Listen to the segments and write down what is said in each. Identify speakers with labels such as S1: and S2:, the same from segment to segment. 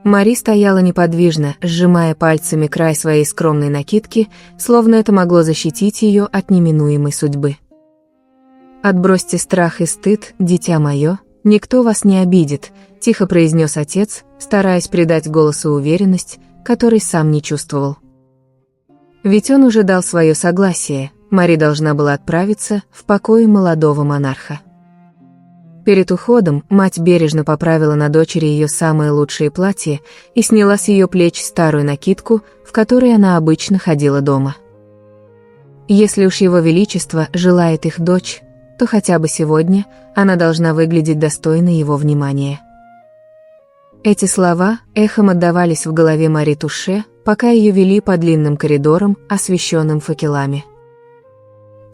S1: Мари стояла неподвижно, сжимая пальцами край своей скромной накидки, словно это могло защитить ее от неминуемой судьбы. «Отбросьте страх и стыд, дитя мое, никто вас не обидит», — тихо произнес отец, стараясь придать голосу уверенность, которой сам не чувствовал. Ведь он уже дал свое согласие, Мари должна была отправиться в покои молодого монарха. Перед уходом мать бережно поправила на дочери ее самые лучшие платья и сняла с ее плеч старую накидку, в которой она обычно ходила дома. Если уж его величество желает их дочь, то хотя бы сегодня она должна выглядеть достойной его внимания. Эти слова эхом отдавались в голове Мари Туше, пока ее вели по длинным коридорам, освещенным факелами.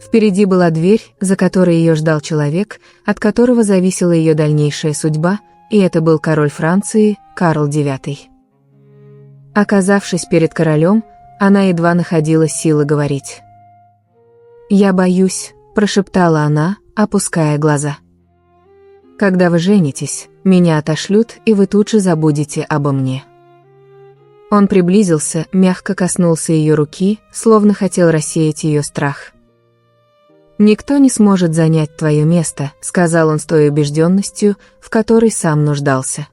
S1: Впереди была дверь, за которой ее ждал человек, от которого зависела ее дальнейшая судьба, и это был король Франции, Карл IX. Оказавшись перед королем, она едва находила силы говорить. «Я боюсь», — прошептала она, опуская глаза. «Когда вы женитесь, меня отошлют, и вы тут же забудете обо мне». Он приблизился, мягко коснулся ее руки, словно хотел рассеять ее страх. «Никто не сможет занять твое место», — сказал он с той убежденностью, в которой сам нуждался.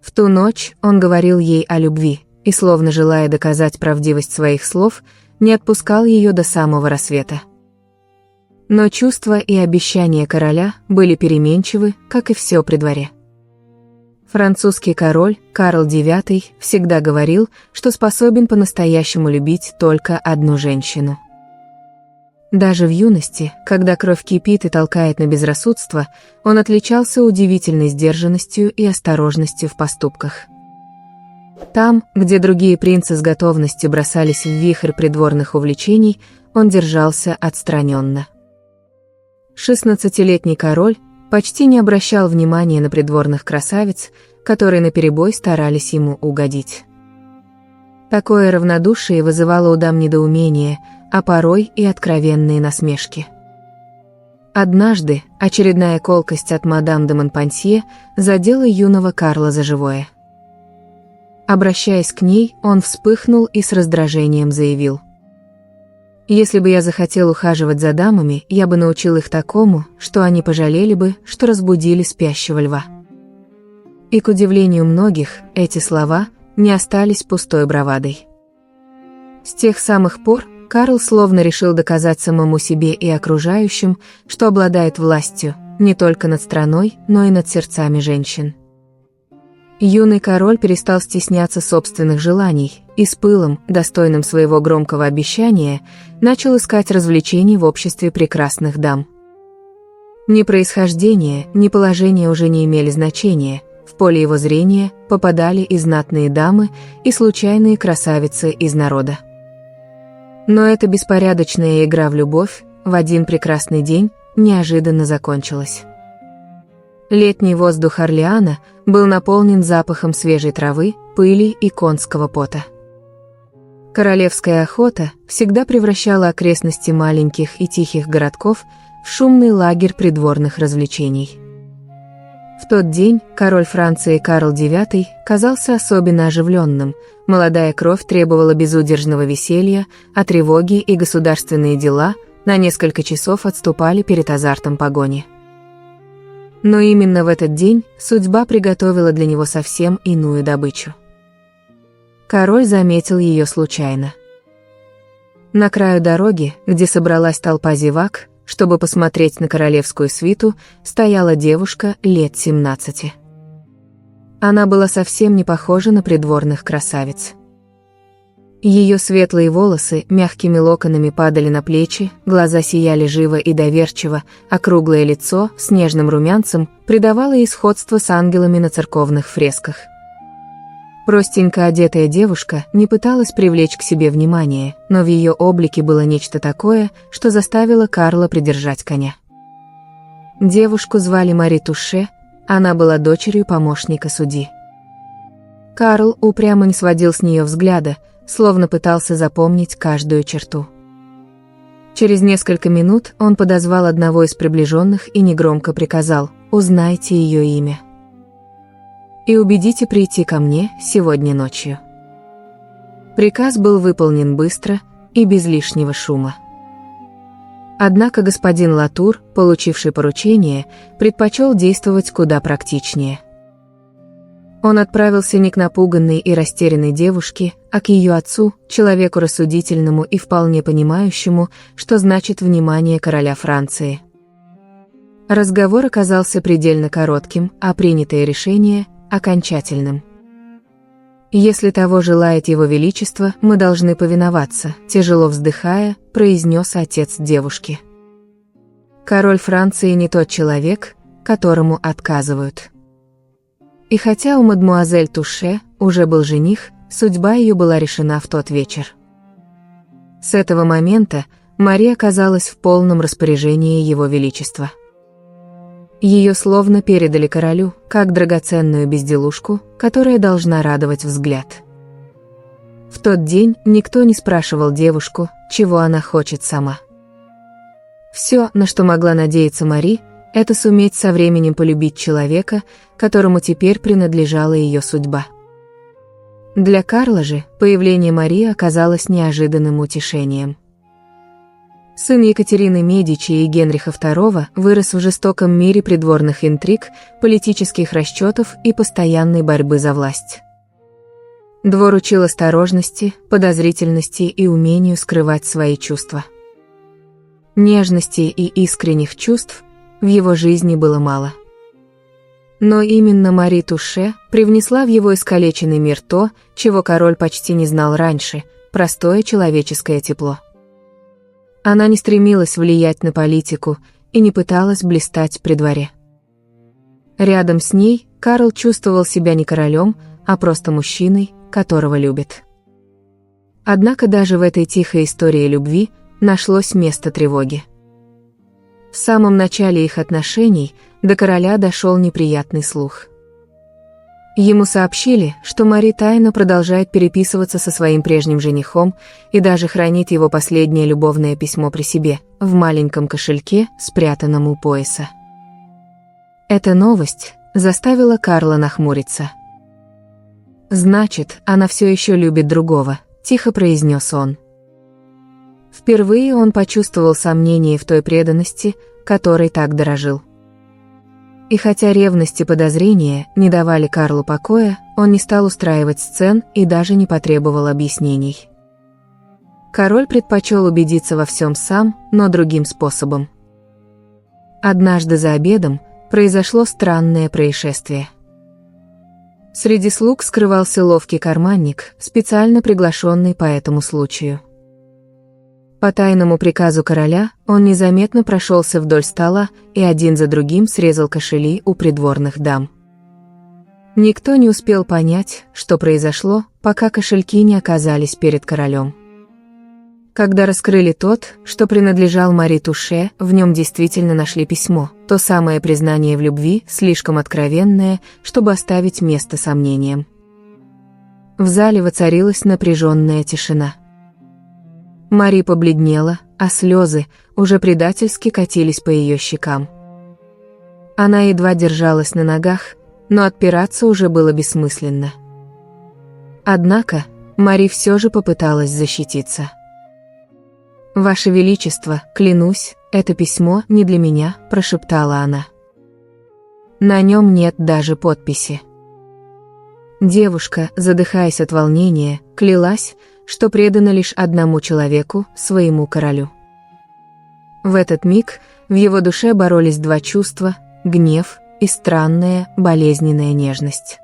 S1: В ту ночь он говорил ей о любви, и, словно желая доказать правдивость своих слов, не отпускал ее до самого рассвета. Но чувства и обещания короля были переменчивы, как и все при дворе. Французский король Карл IX всегда говорил, что способен по-настоящему любить только одну женщину. Даже в юности, когда кровь кипит и толкает на безрассудство, он отличался удивительной сдержанностью и осторожностью в поступках. Там, где другие принцы с готовностью бросались в вихрь придворных увлечений, он держался отстраненно. 16-летний король почти не обращал внимания на придворных красавиц, которые наперебой старались ему угодить. Такое равнодушие вызывало у дам недоумение, а порой и откровенные насмешки. Однажды очередная колкость от мадам де Монпансье задела юного Карла за живое. Обращаясь к ней, он вспыхнул и с раздражением заявил: «Если бы я захотел ухаживать за дамами, я бы научил их такому, что они пожалели бы, что разбудили спящего льва». И, к удивлению многих, эти слова не остались пустой бравадой. С тех самых пор Карл словно решил доказать самому себе и окружающим, что обладает властью не только над страной, но и над сердцами женщин. Юный король перестал стесняться собственных желаний и с пылом, достойным своего громкого обещания, начал искать развлечений в обществе прекрасных дам. Ни происхождение, ни положение уже не имели значения, в поле его зрения попадали и знатные дамы, и случайные красавицы из народа. Но эта беспорядочная игра в любовь в один прекрасный день неожиданно закончилась. Летний воздух Орлеана был наполнен запахом свежей травы, пыли и конского пота. Королевская охота всегда превращала окрестности маленьких и тихих городков в шумный лагерь придворных развлечений. В тот день король Франции Карл IX казался особенно оживленным, молодая кровь требовала безудержного веселья, а тревоги и государственные дела на несколько часов отступали перед азартом погони. Но именно в этот день судьба приготовила для него совсем иную добычу. Король заметил ее случайно. На краю дороги, где собралась толпа зевак, чтобы посмотреть на королевскую свиту, стояла девушка лет 17. Она была совсем не похожа на придворных красавиц. Ее светлые волосы мягкими локонами падали на плечи, глаза сияли живо и доверчиво, а круглое лицо с нежным румянцем придавало ей сходство с ангелами на церковных фресках. Простенько одетая девушка не пыталась привлечь к себе внимание, но в ее облике было нечто такое, что заставило Карла придержать коня. Девушку звали Мари Туше, она была дочерью помощника судьи. Карл упрямо не сводил с нее взгляда, словно пытался запомнить каждую черту. Через несколько минут он подозвал одного из приближенных и негромко приказал: «Узнайте ее имя». и убедите прийти ко мне сегодня ночью». Приказ был выполнен быстро и без лишнего шума. Однако господин Латур, получивший поручение, предпочел действовать куда практичнее. Он отправился не к напуганной и растерянной девушке, а к ее отцу, человеку рассудительному и вполне понимающему, что значит внимание короля Франции. Разговор оказался предельно коротким, а принятое решение – окончательным. «Если того желает его величество, мы должны повиноваться», – тяжело вздыхая, произнес отец девушки. Король Франции не тот человек, которому отказывают. И хотя у мадмуазель Туше уже был жених, судьба ее была решена в тот вечер. С этого момента Мари оказалась в полном распоряжении его величества. Ее словно передали королю, как драгоценную безделушку, которая должна радовать взгляд. В тот день никто не спрашивал девушку, чего она хочет сама. Все, на что могла надеяться Мари, это суметь со временем полюбить человека, которому теперь принадлежала ее судьба. Для Карла же появление Марии оказалось неожиданным утешением. Сын Екатерины Медичи и Генриха II вырос в жестоком мире придворных интриг, политических расчетов и постоянной борьбы за власть. Двор учил осторожности, подозрительности и умению скрывать свои чувства. Нежности и искренних чувств в его жизни было мало. Но именно Мари Туше привнесла в его искалеченный мир то, чего король почти не знал раньше – простое человеческое тепло. Она не стремилась влиять на политику и не пыталась блистать при дворе. Рядом с ней Карл чувствовал себя не королем, а просто мужчиной, которого любит. Однако даже в этой тихой истории любви нашлось место тревоги. В самом начале их отношений до короля дошел неприятный слух. Ему сообщили, что Мари тайно продолжает переписываться со своим прежним женихом и даже хранит его последнее любовное письмо при себе, в маленьком кошельке, спрятанном у пояса. Эта новость заставила Карла нахмуриться. «Значит, она все еще любит другого», – тихо произнес он. Впервые он почувствовал сомнение в той преданности, которой так дорожил. И хотя ревность и подозрения не давали Карлу покоя, он не стал устраивать сцен и даже не потребовал объяснений. Король предпочел убедиться во всем сам, но другим способом. Однажды за обедом произошло странное происшествие. Среди слуг скрывался ловкий карманник, специально приглашенный по этому случаю. По тайному приказу короля он незаметно прошелся вдоль стола и один за другим срезал кошели у придворных дам. Никто не успел понять, что произошло, пока кошельки не оказались перед королем. Когда раскрыли тот, что принадлежал Мари Туше, в нем действительно нашли письмо, то самое признание в любви, слишком откровенное, чтобы оставить место сомнениям. В зале воцарилась напряженная тишина. Мари побледнела, а слезы уже предательски катились по ее щекам. Она едва держалась на ногах, но отпираться уже было бессмысленно. Однако Мари все же попыталась защититься. «Ваше Величество, клянусь, это письмо не для меня», – прошептала она. На нем нет даже подписи. Девушка, задыхаясь от волнения, клялась, что предана лишь одному человеку, своему королю. В этот миг в его душе боролись два чувства – гнев и странная, болезненная нежность.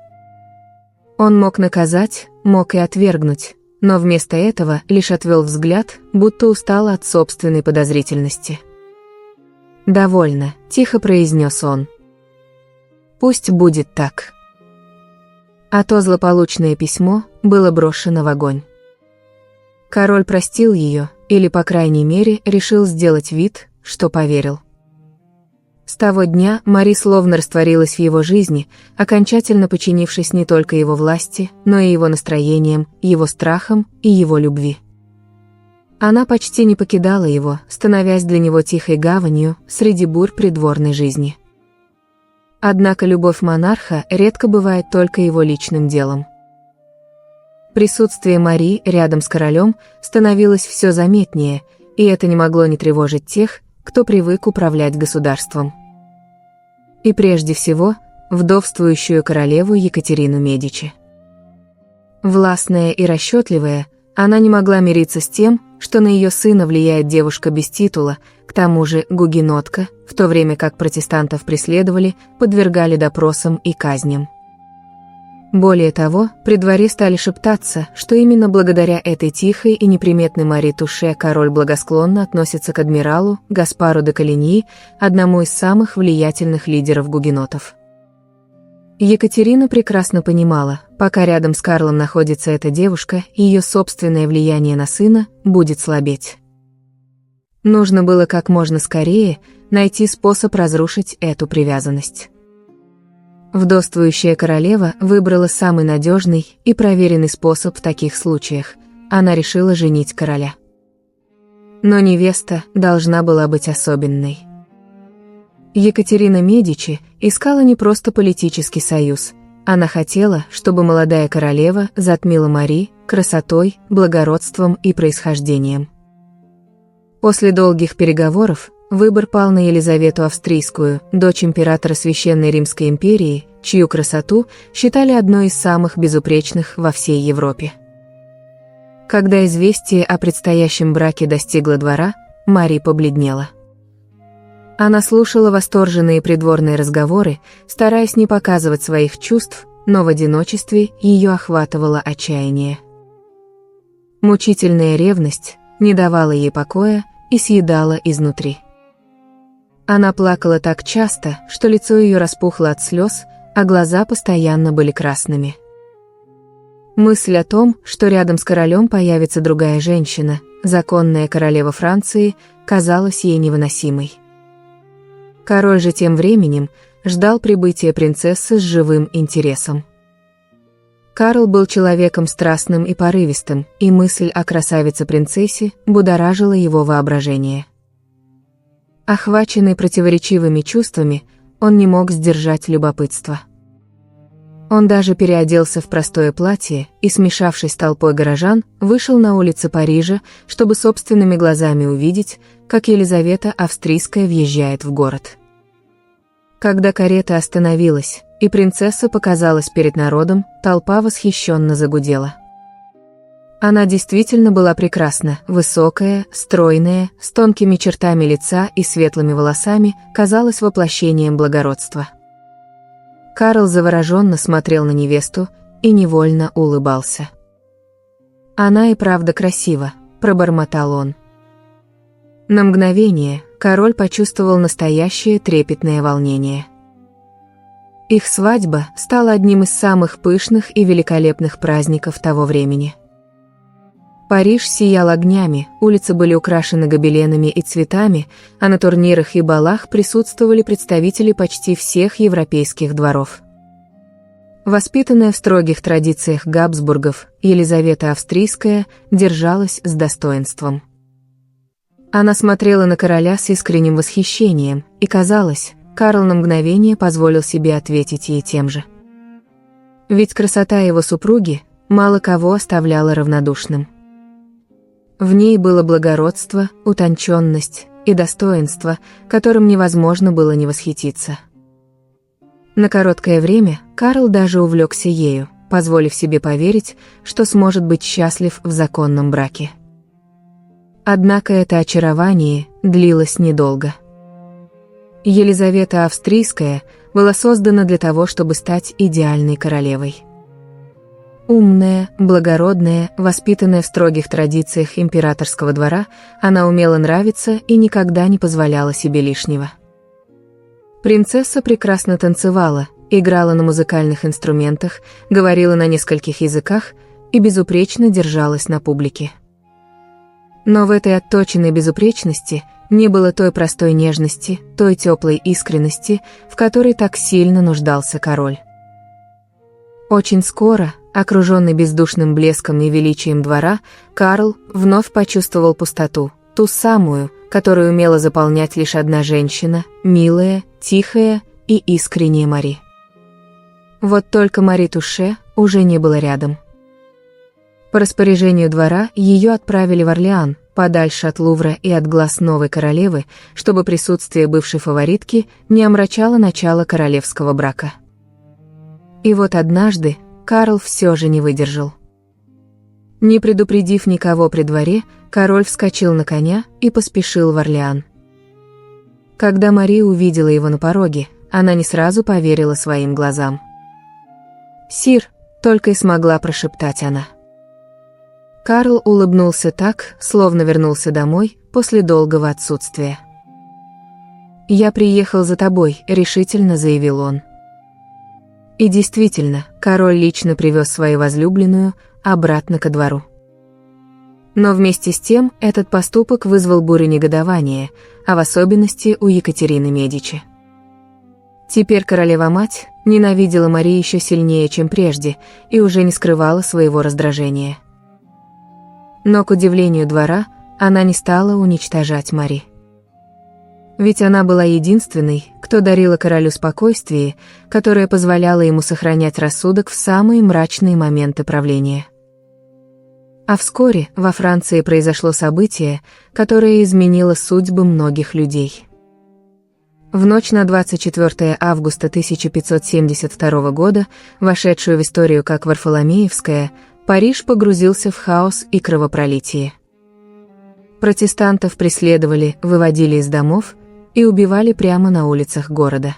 S1: Он мог наказать, мог и отвергнуть, но вместо этого лишь отвел взгляд, будто устал от собственной подозрительности. «Довольно», – тихо произнес он. «Пусть будет так». А то злополучное письмо было брошено в огонь. Король простил ее, или, по крайней мере, решил сделать вид, что поверил. С того дня Мари словно растворилась в его жизни, окончательно подчинившись не только его власти, но и его настроениям, его страхам и его любви. Она почти не покидала его, становясь для него тихой гаванью среди бурь придворной жизни. Однако любовь монарха редко бывает только его личным делом. Присутствие Мари рядом с королем становилось все заметнее, и это не могло не тревожить тех, кто привык управлять государством. И прежде всего, вдовствующую королеву Екатерину Медичи. Властная и расчетливая, она не могла мириться с тем, что на ее сына влияет девушка без титула, к тому же гугенотка, в то время как протестантов преследовали, подвергали допросам и казням. Более того, при дворе стали шептаться, что именно благодаря этой тихой и неприметной Мари Туше король благосклонно относится к адмиралу Гаспару де Калиньи, одному из самых влиятельных лидеров гугенотов. Екатерина прекрасно понимала, пока рядом с Карлом находится эта девушка, ее собственное влияние на сына будет слабеть. Нужно было как можно скорее найти способ разрушить эту привязанность. Вдовствующая королева выбрала самый надежный и проверенный способ в таких случаях. Она решила женить короля. Но невеста должна была быть особенной. Екатерина Медичи искала не просто политический союз. Она хотела, чтобы молодая королева затмила Мари красотой, благородством и происхождением. После долгих переговоров выбор пал на Елизавету Австрийскую, дочь императора Священной Римской империи, чью красоту считали одной из самых безупречных во всей Европе. Когда известие о предстоящем браке достигло двора, Мари побледнела. Она слушала восторженные придворные разговоры, стараясь не показывать своих чувств, но в одиночестве ее охватывало отчаяние. Мучительная ревность не давала ей покоя и съедала изнутри. Она плакала так часто, что лицо ее распухло от слез, а глаза постоянно были красными. Мысль о том, что рядом с королем появится другая женщина, законная королева Франции, казалась ей невыносимой. Король же тем временем ждал прибытия принцессы с живым интересом. Карл был человеком страстным и порывистым, и мысль о красавице-принцессе будоражила его воображение. Охваченный противоречивыми чувствами, он не мог сдержать любопытство. Он даже переоделся в простое платье и, смешавшись с толпой горожан, вышел на улицы Парижа, чтобы собственными глазами увидеть, как Елизавета Австрийская въезжает в город. Когда карета остановилась, и принцесса показалась перед народом, толпа восхищенно загудела. Она действительно была прекрасна, высокая, стройная, с тонкими чертами лица и светлыми волосами, казалась воплощением благородства. Карл завороженно смотрел на невесту и невольно улыбался. «Она и правда красива», — пробормотал он. На мгновение король почувствовал настоящее трепетное волнение. Их свадьба стала одним из самых пышных и великолепных праздников того времени. Париж сиял огнями, улицы были украшены гобеленами и цветами, а на турнирах и балах присутствовали представители почти всех европейских дворов. Воспитанная в строгих традициях Габсбургов, Елизавета Австрийская держалась с достоинством. Она смотрела на короля с искренним восхищением, и, казалось, Карл на мгновение позволил себе ответить ей тем же. Ведь красота его супруги мало кого оставляла равнодушным. В ней было благородство, утонченность и достоинство, которым невозможно было не восхититься. На короткое время Карл даже увлекся ею, позволив себе поверить, что сможет быть счастлив в законном браке. Однако это очарование длилось недолго. Елизавета Австрийская была создана для того, чтобы стать идеальной королевой. Умная, благородная, воспитанная в строгих традициях императорского двора, она умела нравиться и никогда не позволяла себе лишнего. Принцесса прекрасно танцевала, играла на музыкальных инструментах, говорила на нескольких языках и безупречно держалась на публике. Но в этой отточенной безупречности не было той простой нежности, той теплой искренности, в которой так сильно нуждался король. Очень скоро, окруженный бездушным блеском и величием двора, Карл вновь почувствовал пустоту, ту самую, которую умела заполнять лишь одна женщина, милая, тихая и искренняя Мари. Вот только Мари Туше уже не было рядом. По распоряжению двора ее отправили в Орлеан, подальше от Лувра и от глаз новой королевы, чтобы присутствие бывшей фаворитки не омрачало начало королевского брака. И вот однажды Карл все же не выдержал. Не предупредив никого при дворе, король вскочил на коня и поспешил в Орлеан. Когда Мари увидела его на пороге, она не сразу поверила своим глазам. «Сир», — только и смогла прошептать она. Карл улыбнулся так, словно вернулся домой после долгого отсутствия. «Я приехал за тобой», — решительно заявил он. И действительно, король лично привез свою возлюбленную обратно ко двору. Но вместе с тем этот поступок вызвал бурю негодования, а в особенности у Екатерины Медичи. Теперь королева-мать ненавидела Мари еще сильнее, чем прежде, и уже не скрывала своего раздражения. Но, к удивлению двора, она не стала уничтожать Мари. Ведь она была единственной, кто дарила королю спокойствие, которое позволяло ему сохранять рассудок в самые мрачные моменты правления. А вскоре во Франции произошло событие, которое изменило судьбы многих людей. В ночь на 24 августа 1572 года, вошедшую в историю как Варфоломеевская, Париж погрузился в хаос и кровопролитие. Протестантов преследовали, выводили из домов и убивали прямо на улицах города.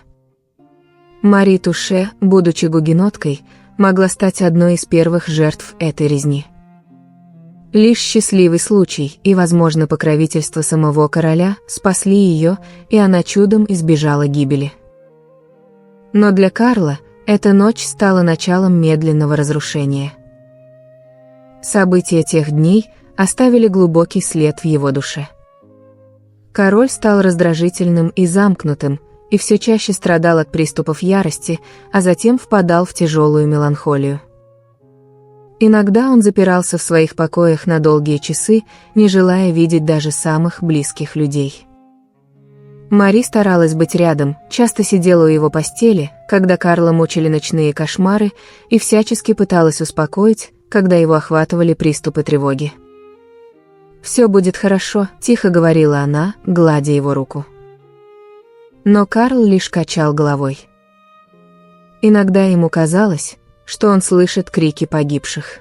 S1: Мари Туше, будучи гугеноткой, могла стать одной из первых жертв этой резни. Лишь счастливый случай и, возможно, покровительство самого короля спасли ее, и она чудом избежала гибели. Но для Карла эта ночь стала началом медленного разрушения. События тех дней оставили глубокий след в его душе. Король стал раздражительным и замкнутым, и все чаще страдал от приступов ярости, а затем впадал в тяжелую меланхолию. Иногда он запирался в своих покоях на долгие часы, не желая видеть даже самых близких людей. Мари старалась быть рядом, часто сидела у его постели, когда Карла мучили ночные кошмары, и всячески пыталась успокоить, когда его охватывали приступы тревоги. «Все будет хорошо», — тихо говорила она, гладя его руку. Но Карл лишь качал головой. Иногда ему казалось, что он слышит крики погибших.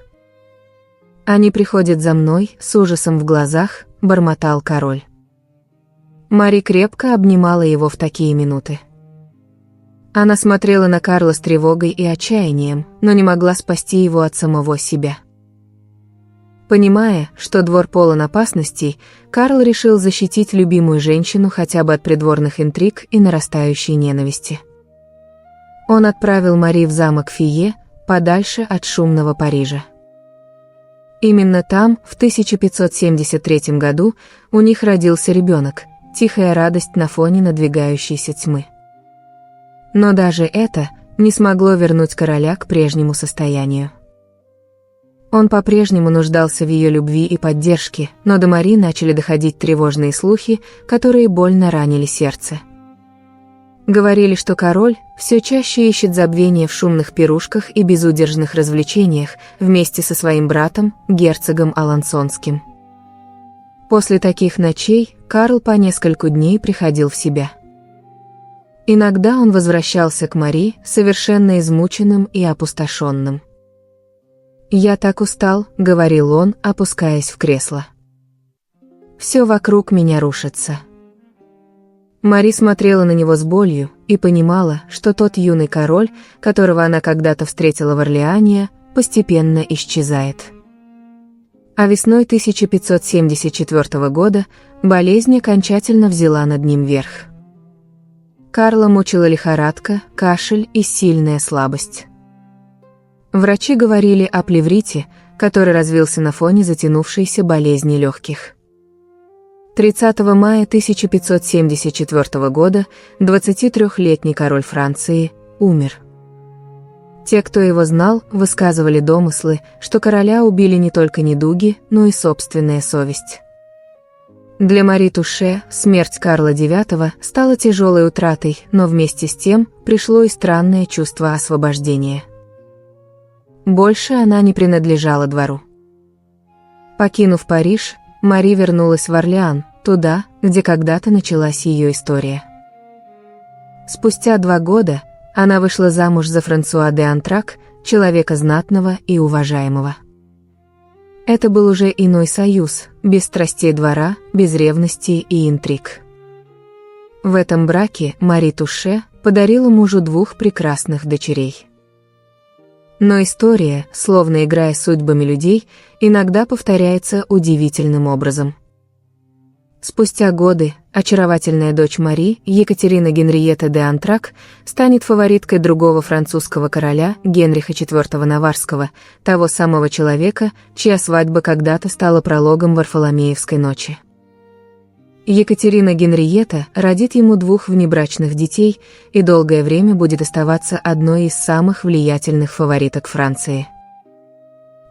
S1: «Они приходят за мной», — с ужасом в глазах бормотал король. Мари крепко обнимала его в такие минуты. Она смотрела на Карла с тревогой и отчаянием, но не могла спасти его от самого себя. Понимая, что двор полон опасностей, Карл решил защитить любимую женщину хотя бы от придворных интриг и нарастающей ненависти. Он отправил Мари в замок Фие, подальше от шумного Парижа. Именно там, в 1573 году, у них родился ребенок, тихая радость на фоне надвигающейся тьмы. Но даже это не смогло вернуть короля к прежнему состоянию. Он по-прежнему нуждался в ее любви и поддержке, но до Мари начали доходить тревожные слухи, которые больно ранили сердце. Говорили, что король все чаще ищет забвение в шумных пирушках и безудержных развлечениях вместе со своим братом, герцогом Алансонским. После таких ночей Карл по нескольку дней приходил в себя. Иногда он возвращался к Мари, совершенно измученным и опустошенным. «Я так устал», — говорил он, опускаясь в кресло. «Все вокруг меня рушится». Мари смотрела на него с болью и понимала, что тот юный король, которого она когда-то встретила в Орлеане, постепенно исчезает. А весной 1574 года болезнь окончательно взяла над ним верх. Карла мучила лихорадка, кашель и сильная слабость. Врачи говорили о плеврите, который развился на фоне затянувшейся болезни легких. 30 мая 1574 года 23-летний король Франции умер. Те, кто его знал, высказывали домыслы, что короля убили не только недуги, но и собственная совесть. Для Мари Туше смерть Карла IX стала тяжелой утратой, но вместе с тем пришло и странное чувство освобождения. Больше она не принадлежала двору. Покинув Париж, Мари вернулась в Орлеан, туда, где когда-то началась ее история. Спустя 2 года она вышла замуж за Франсуа де Антрак, человека знатного и уважаемого. Это был уже иной союз, без страстей двора, без ревности и интриг. В этом браке Мари Туше подарила мужу 2 прекрасных дочерей. Но история, словно играя судьбами людей, иногда повторяется удивительным образом. Спустя годы очаровательная дочь Мари, Екатерина Генриетта де Антрак, станет фавориткой другого французского короля, Генриха IV Наварского, того самого человека, чья свадьба когда-то стала прологом Варфоломеевской ночи. Екатерина Генриетта родит ему 2 внебрачных детей и долгое время будет оставаться одной из самых влиятельных фавориток Франции.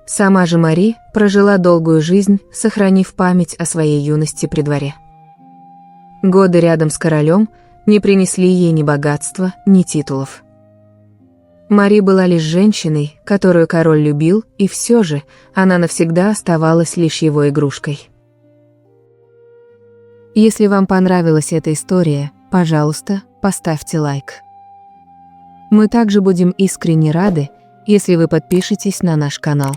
S1: Сама же Мари прожила долгую жизнь, сохранив память о своей юности при дворе. Годы рядом с королем не принесли ей ни богатства, ни титулов. Мари была лишь женщиной, которую король любил, и все же она навсегда оставалась лишь его игрушкой. Если вам понравилась эта история, пожалуйста, поставьте лайк. Мы также будем искренне рады, если вы подпишетесь на наш канал.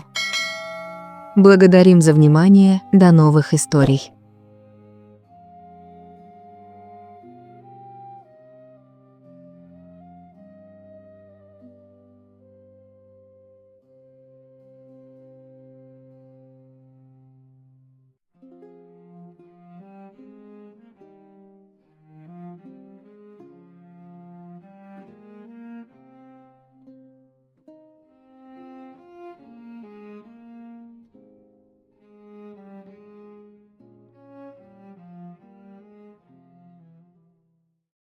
S1: Благодарим за внимание, до новых историй.